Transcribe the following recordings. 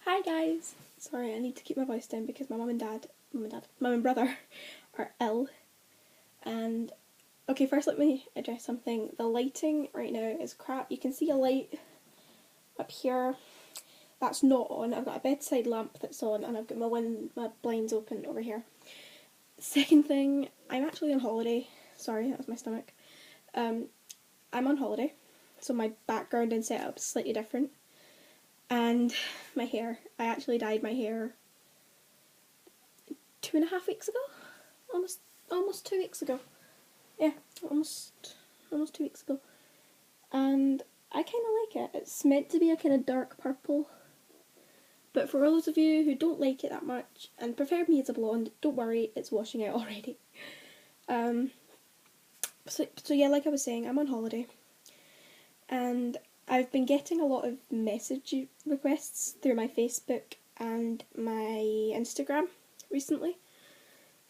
Hi guys! Sorry, I need to keep my voice down because my mum and brother are ill. And okay, first let me address something. The lighting right now is crap. You can see a light up here. That's not on. I've got a bedside lamp that's on, and I've got my blinds open over here. Second thing, I'm actually on holiday. Sorry, that was my stomach. I'm on holiday, so my background and setup is slightly different. And my hair. I actually dyed my hair 2.5 weeks ago. Almost 2 weeks ago. Yeah, almost 2 weeks ago. And I kind of like it. It's meant to be a kind of dark purple. But for those of you who don't like it that much and prefer me as a blonde, don't worry, it's washing out already. So yeah, like I was saying, I'm on holiday. And I've been getting a lot of message requests through my Facebook and my Instagram recently.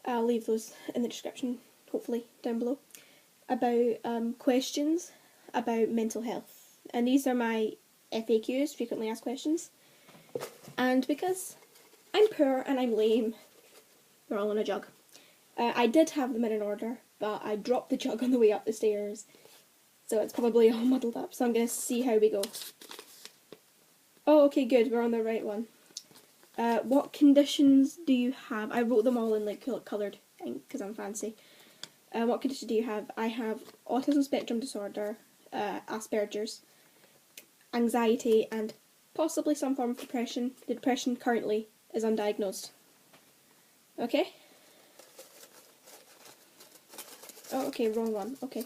I'll leave those in the description, hopefully, down below, about questions about mental health. And these are my FAQs, frequently asked questions. And because I'm poor and I'm lame, they're all in a jug. I did have them in an order, but I dropped the jug on the way up the stairs. So it's probably all muddled up, so I'm going to see how we go. Oh, okay, good, we're on the right one. What conditions do you have? I wrote them all in like coloured ink because I'm fancy. What condition do you have? I have autism spectrum disorder, Asperger's, anxiety, and possibly some form of depression. The depression currently is undiagnosed. Okay? Oh, okay, wrong one. Okay.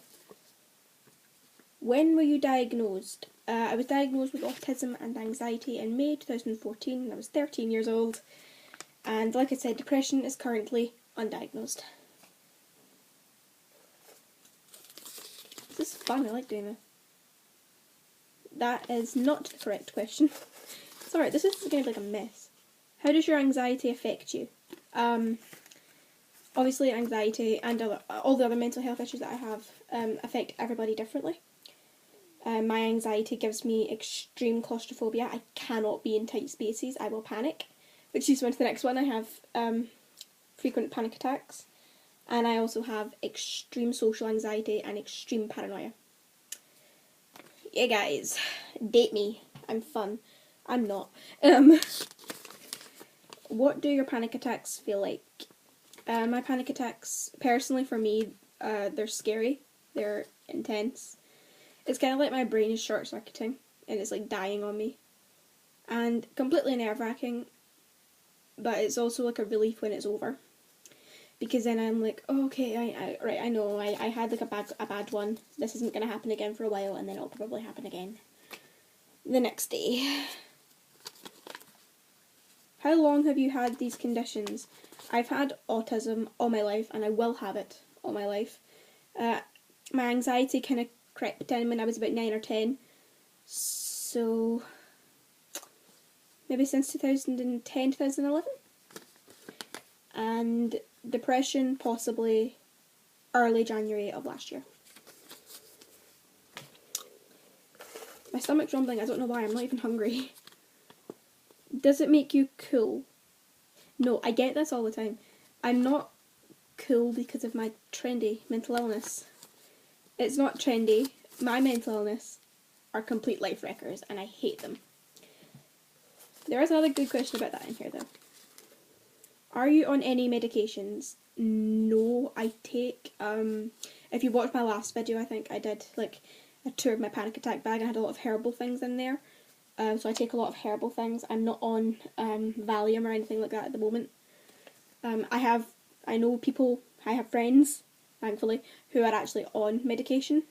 When were you diagnosed? I was diagnosed with autism and anxiety in May 2014 and I was 13 years old. And like I said, depression is currently undiagnosed. This is fun, I like doing this. That is not the correct question. Sorry, this is going to be like a mess. How does your anxiety affect you? Obviously anxiety and all the other mental health issues that I have affect everybody differently. My anxiety gives me extreme claustrophobia. I cannot be in tight spaces. I will panic. Which leads me to the next one. I have frequent panic attacks. And I also have extreme social anxiety and extreme paranoia. Yeah, guys. Date me. I'm fun. I'm not. What do your panic attacks feel like? My panic attacks, personally for me, they're scary. They're intense. It's kind of like my brain is short-circuiting and it's like dying on me. And completely nerve-wracking, but it's also like a relief when it's over. Because then I'm like, oh, okay, I know, I had like a bad one. This isn't going to happen again for a while, and then it'll probably happen again the next day. How long have you had these conditions? I've had autism all my life, and I will have it all my life. My anxiety kind of crept in when I was about 9 or 10. So maybe since 2010, 2011. And depression possibly early January of last year. My stomach's rumbling, I don't know why, I'm not even hungry. Does it make you cool? No, I get this all the time. I'm not cool because of my trendy mental illness. It's not trendy. My mental illness are complete life wreckers and I hate them. There is another good question about that in here though. Are you on any medications? No, I take, if you watched my last video, I think I did like a tour of my panic attack bag and I had a lot of herbal things in there. So I take a lot of herbal things. I'm not on Valium or anything like that at the moment. I know people, I have friends, thankfully, who are actually on medication.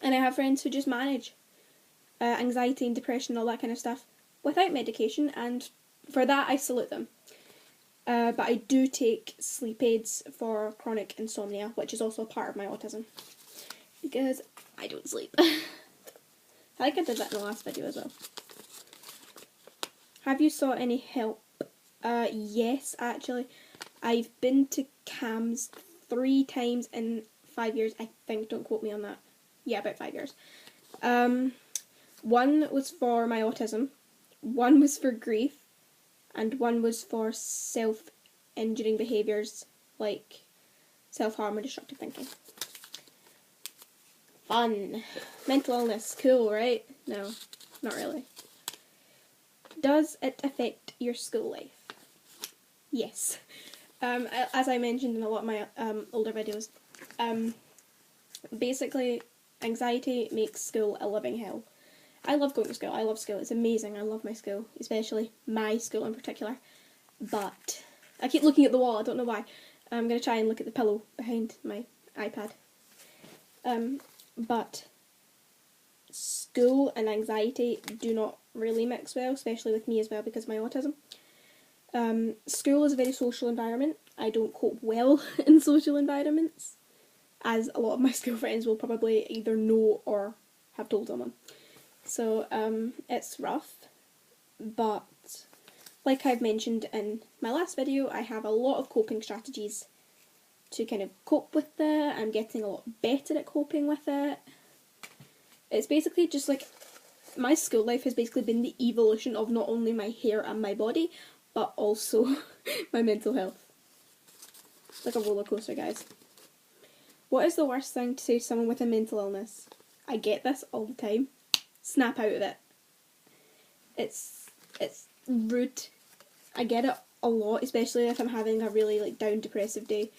And I have friends who just manage anxiety and depression and all that kind of stuff without medication, and for that I salute them. But I do take sleep aids for chronic insomnia, which is also a part of my autism. Because I don't sleep. I think I did that in the last video as well. Have you sought any help? Yes, actually. I've been to CAMS 3 times in 5 years, I think. Don't quote me on that. Yeah, about 5 years. One was for my autism. One was for grief, and one was for self-injuring behaviours like self-harm or destructive thinking. Fun. Mental illness. Cool, right? No, not really. Does it affect your school life? Yes. As I mentioned in a lot of my older videos, basically, anxiety makes school a living hell. I love going to school. I love school. It's amazing. I love my school, especially my school in particular. But I keep looking at the wall. I don't know why. I'm going to try and look at the pillow behind my iPad. But school and anxiety do not really mix well, especially with me as well because of my autism. School is a very social environment. I don't cope well in social environments, as a lot of my school friends will probably either know or have told someone. So it's rough, but like I've mentioned in my last video, I have a lot of coping strategies to kind of cope with it. I'm getting a lot better at coping with it. It's basically just like, my school life has basically been the evolution of not only my hair and my body, but also my mental health. It's like a roller coaster, guys. What is the worst thing to say to someone with a mental illness? I get this all the time. Snap out of it. It's rude. I get it a lot, especially if I'm having a really down depressive day.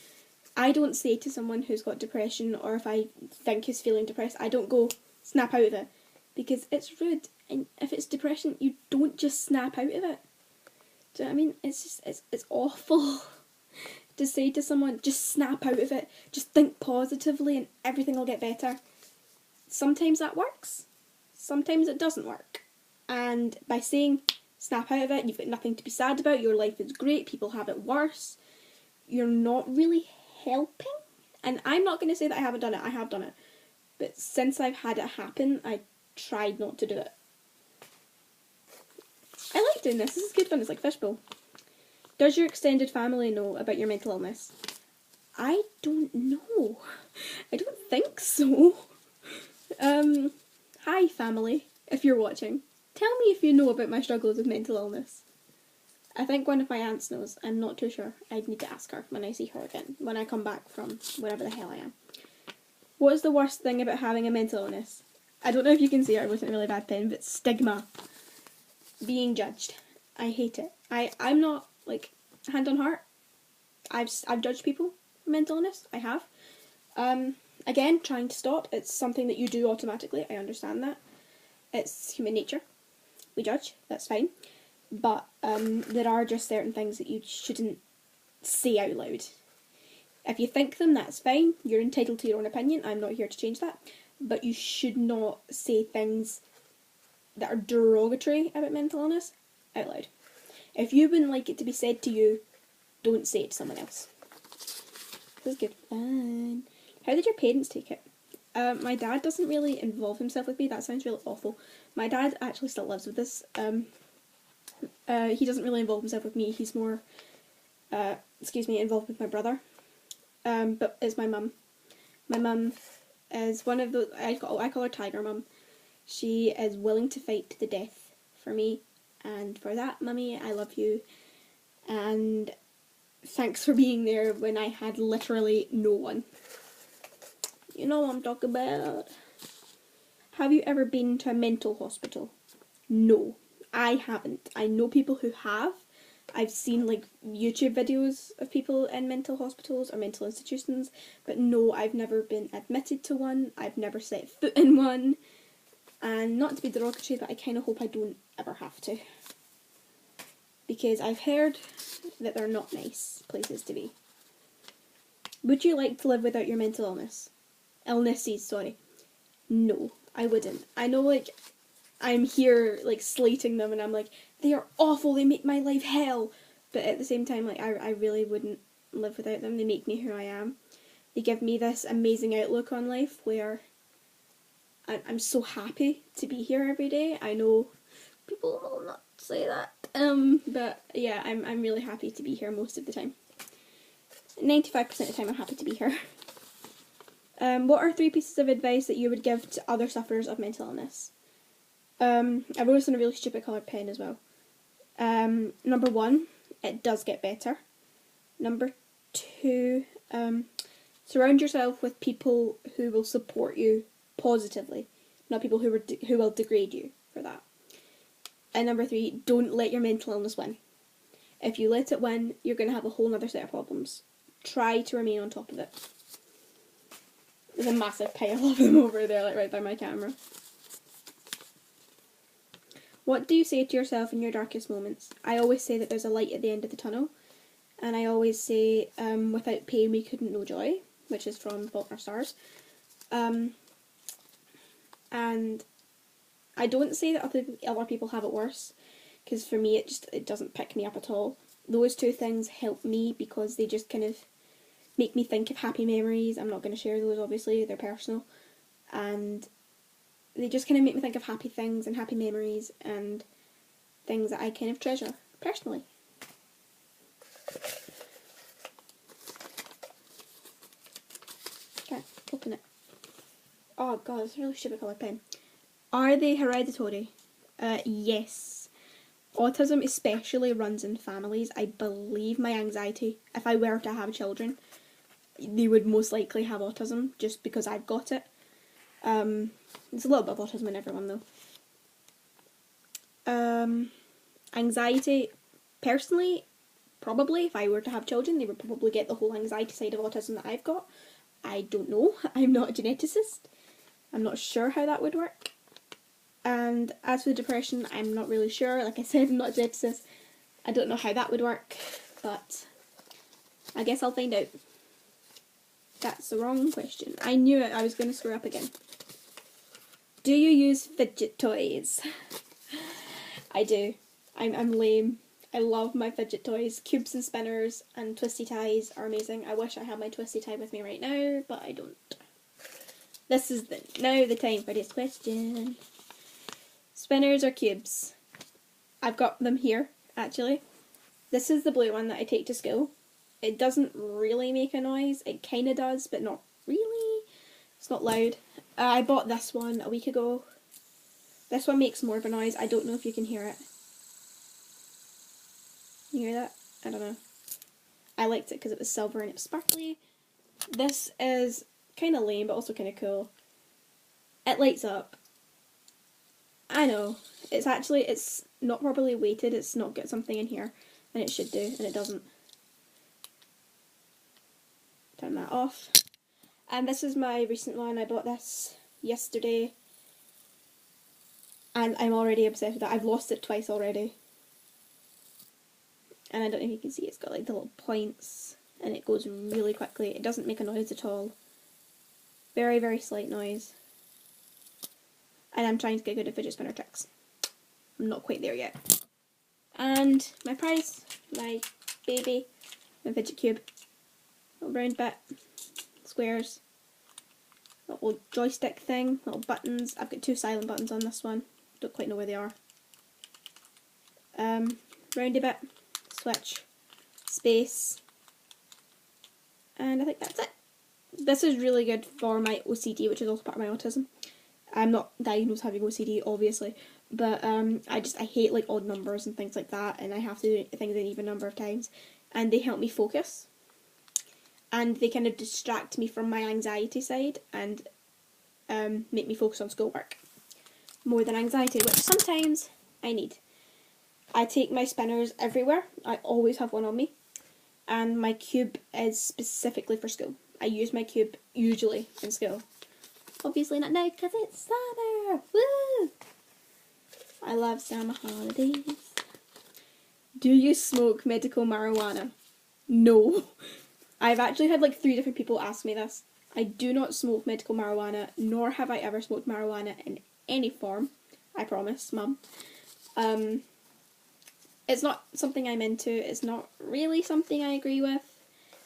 I don't say to someone who's got depression, or if I think is feeling depressed, I don't go snap out of it, because it's rude. And if it's depression, you don't just snap out of it. Do you know what I mean? It's just it's awful to say to someone, just snap out of it, just think positively and everything will get better. Sometimes that works, sometimes it doesn't work. And by saying snap out of it, you've got nothing to be sad about, your life is great, people have it worse, you're not really helping. And I'm not going to say that I haven't done it, I have done it. But since I've had it happen, I tried not to do it. I like doing this is good fun, it's like fishbowl. Does your extended family know about your mental illness? I don't know. I don't think so. Hi family, if you're watching. Tell me if you know about my struggles with mental illness. I think one of my aunts knows. I'm not too sure. I'd need to ask her when I see her again, when I come back from wherever the hell I am. What is the worst thing about having a mental illness? I don't know if you can see it with a really bad pen, but stigma. Being judged. I hate it. I'm not, like, hand on heart, I've judged people for mental illness. I have. Again, trying to stop. It's something that you do automatically. I understand that. It's human nature. We judge. That's fine. But there are just certain things that you shouldn't say out loud. If you think them, that's fine. You're entitled to your own opinion. I'm not here to change that. But you should not say things that are derogatory about mental illness out loud. If you wouldn't like it to be said to you, don't say it to someone else. This is good fun. How did your parents take it? My dad doesn't really involve himself with me. That sounds really awful. My dad actually still lives with us. He doesn't really involve himself with me. He's more, involved with my brother. But it's my mum. My mum is one of the, I call her Tiger Mum. She is willing to fight to the death for me, and for that, Mummy, I love you, and thanks for being there when I had literally no one. You know what I'm talking about. Have you ever been to a mental hospital? No, I haven't. I know people who have. I've seen like YouTube videos of people in mental hospitals or mental institutions, but no, I've never been admitted to one. I've never set foot in one. And not to be derogatory, but I kind of hope I don't ever have to. Because I've heard that they're not nice places to be. Would you like to live without your mental illness? Illnesses, sorry. No, I wouldn't. I know, like, I'm here, like, slating them, and I'm like, they are awful, they make my life hell. But at the same time, like, I really wouldn't live without them. They make me who I am. They give me this amazing outlook on life where I'm so happy to be here every day. I know people will not say that, but yeah, I'm really happy to be here most of the time. 95% of the time I'm happy to be here. What are 3 pieces of advice that you would give to other sufferers of mental illness? I wrote this in a really stupid coloured pen as well. Number 1, it does get better. Number 2, surround yourself with people who will support you positively, not people who will degrade you for that. And number 3, don't let your mental illness win. If you let it win, you're going to have a whole other set of problems. Try to remain on top of it. There's a massive pile of them over there, like right by my camera. What do you say to yourself in your darkest moments? I always say that there's a light at the end of the tunnel. And I always say, without pain we couldn't know joy, which is from Fault in Our Stars. And I don't say that other people have it worse, because for me it doesn't pick me up at all. Those two things help me because they just kind of make me think of happy memories. I'm not going to share those, obviously, they're personal. And they just kind of make me think of happy things and happy memories and things that I kind of treasure, personally. Okay, open it. Oh god, it's a really stupid coloured pen. Are they hereditary? Yes. Autism especially runs in families. I believe my anxiety, if I were to have children, they would most likely have autism just because I've got it. There's a little bit of autism in everyone though. Anxiety, personally, probably if I were to have children, they would probably get the whole anxiety side of autism that I've got. I don't know. I'm not a geneticist. I'm not sure how that would work. And as for the depression, I'm not really sure. Like I said, I'm not a geneticist. I don't know how that would work, but I guess I'll find out. That's the wrong question. I knew it. I was going to screw up again. Do you use fidget toys? I do. I'm lame. I love my fidget toys. Cubes and spinners and twisty ties are amazing. I wish I had my twisty tie with me right now, but I don't. This is now the time for this question. Spinners or cubes? I've got them here, actually. This is the blue one that I take to school. It doesn't really make a noise. It kind of does, but not really. It's not loud. I bought this one a week ago. This one makes more of a noise. I don't know if you can hear it. You hear that? I don't know. I liked it because it was silver and it was sparkly. This is kind of lame, but also kind of cool. It lights up. I know. It's not properly weighted. It's not got something in here, and it should do, and it doesn't. Turn that off. And this is my recent one. I bought this yesterday. And I'm already obsessed with that. I've lost it twice already. And I don't know if you can see, it's got like the little points. And it goes really quickly. It doesn't make a noise at all. Very, very slight noise. And I'm trying to get good at fidget spinner tricks. I'm not quite there yet. And my prize, my baby, my fidget cube. Little round bit. Squares, little joystick thing, little buttons. I've got 2 silent buttons on this one. Don't quite know where they are. Roundy bit, switch, space, and I think that's it. This is really good for my OCD, which is also part of my autism. I'm not diagnosed having OCD, obviously, but I hate like odd numbers and things like that, and I have to do things an even number of times, and they help me focus. And they kind of distract me from my anxiety side and make me focus on schoolwork more than anxiety, which sometimes I need. I take my spinners everywhere. I always have one on me. And my cube is specifically for school. I use my cube usually in school. Obviously not now because it's summer. Woo! I love summer holidays. Do you smoke medical marijuana? No. I've actually had like 3 different people ask me this. I do not smoke medical marijuana, nor have I ever smoked marijuana in any form. I promise, Mum. It's not something I'm into. It's not really something I agree with.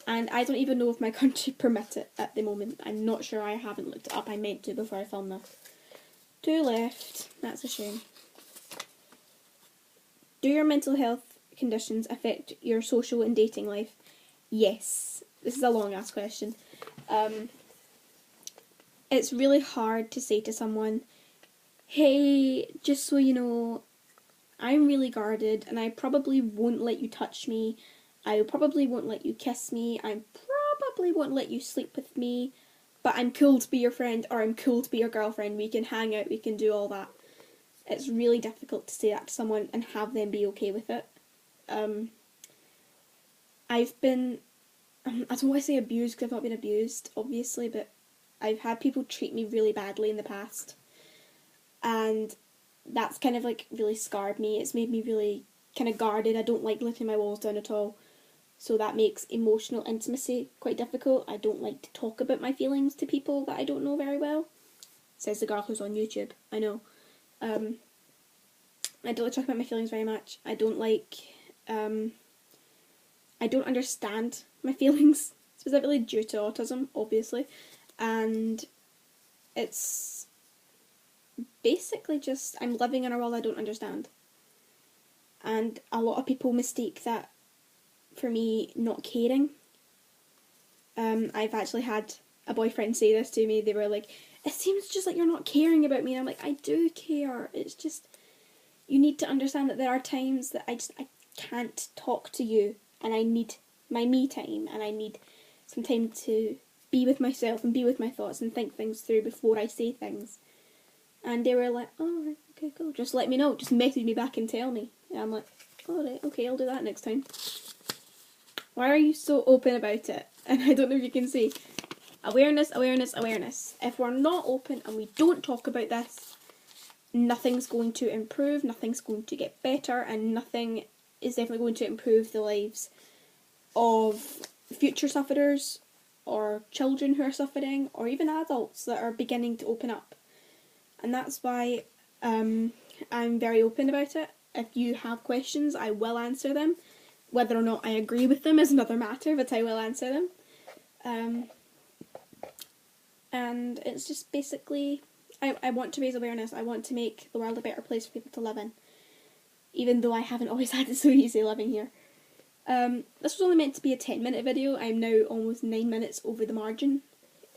And I don't even know if my country permits it at the moment. I'm not sure. I haven't looked it up. I meant to before I filmed this. 2 left. That's a shame. Do your mental health conditions affect your social and dating life? Yes. This is a long ass question. It's really hard to say to someone, hey, just so you know, I'm really guarded and I probably won't let you touch me. I probably won't let you kiss me. I probably won't let you sleep with me. But I'm cool to be your friend or I'm cool to be your girlfriend. We can hang out, we can do all that. It's really difficult to say that to someone and have them be okay with it. I've been, I don't want to say abused because I've not been abused, obviously, but I've had people treat me really badly in the past. And that's kind of like really scarred me. It's made me really kind of guarded. I don't like letting my walls down at all. So that makes emotional intimacy quite difficult. I don't like to talk about my feelings to people that I don't know very well. Says the girl who's on YouTube. I know. I don't like talking about my feelings very much. I don't like. I don't understand my feelings, specifically due to autism, obviously, and it's basically just I'm living in a world I don't understand. And a lot of people mistake that for me not caring. I've actually had a boyfriend say this to me. They were like, it seems just like you're not caring about me. And I'm like, I do care. It's just, you need to understand that there are times that I can't talk to you and I need my me time and I need some time to be with myself and be with my thoughts and think things through before I say things. And they were like, oh, right, okay, cool. Just let me know. Just message me back and tell me. And I'm like, alright, okay, I'll do that next time. Why are you so open about it? And I don't know if you can see. Awareness, awareness, awareness. If we're not open and we don't talk about this, nothing's going to improve, nothing's going to get better, and nothing is definitely going to improve the lives of future sufferers, or children who are suffering, or even adults that are beginning to open up. And that's why I'm very open about it. If you have questions, I will answer them. Whether or not I agree with them is another matter, but I will answer them. And it's just basically, I want to raise awareness. I want to make the world a better place for people to live in. Even though I haven't always had it so easy living here. This was only meant to be a 10-minute video. I'm now almost 9 minutes over the margin.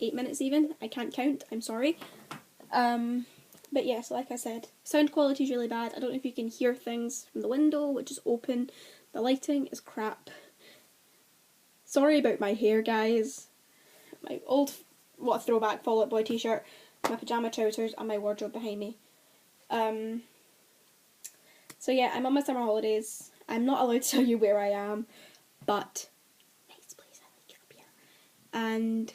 8 minutes even. I can't count. I'm sorry. But yes, like I said, sound quality is really bad. I don't know if you can hear things from the window, which is open. The lighting is crap. Sorry about my hair, guys. My old, what a throwback Fall Out Boy t-shirt, my pyjama trousers, and my wardrobe behind me. So yeah, I'm on my summer holidays. I'm not allowed to tell you where I am, but nice place, I like it up here. And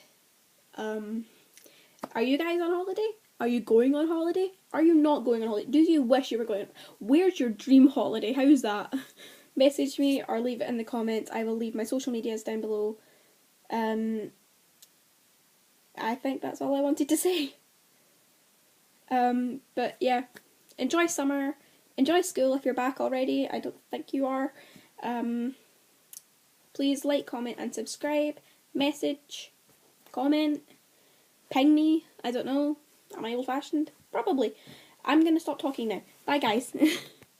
are you guys on holiday? Are you going on holiday? Are you not going on holiday? Do you wish you were going? Where's your dream holiday? How's that? Message me or leave it in the comments. I will leave my social medias down below. I think that's all I wanted to say. But yeah, enjoy summer. Enjoy school if you're back already. I don't think you are. Please like, comment and subscribe. Message, comment, ping me. I don't know. Am I old fashioned? Probably. I'm gonna stop talking now. Bye guys.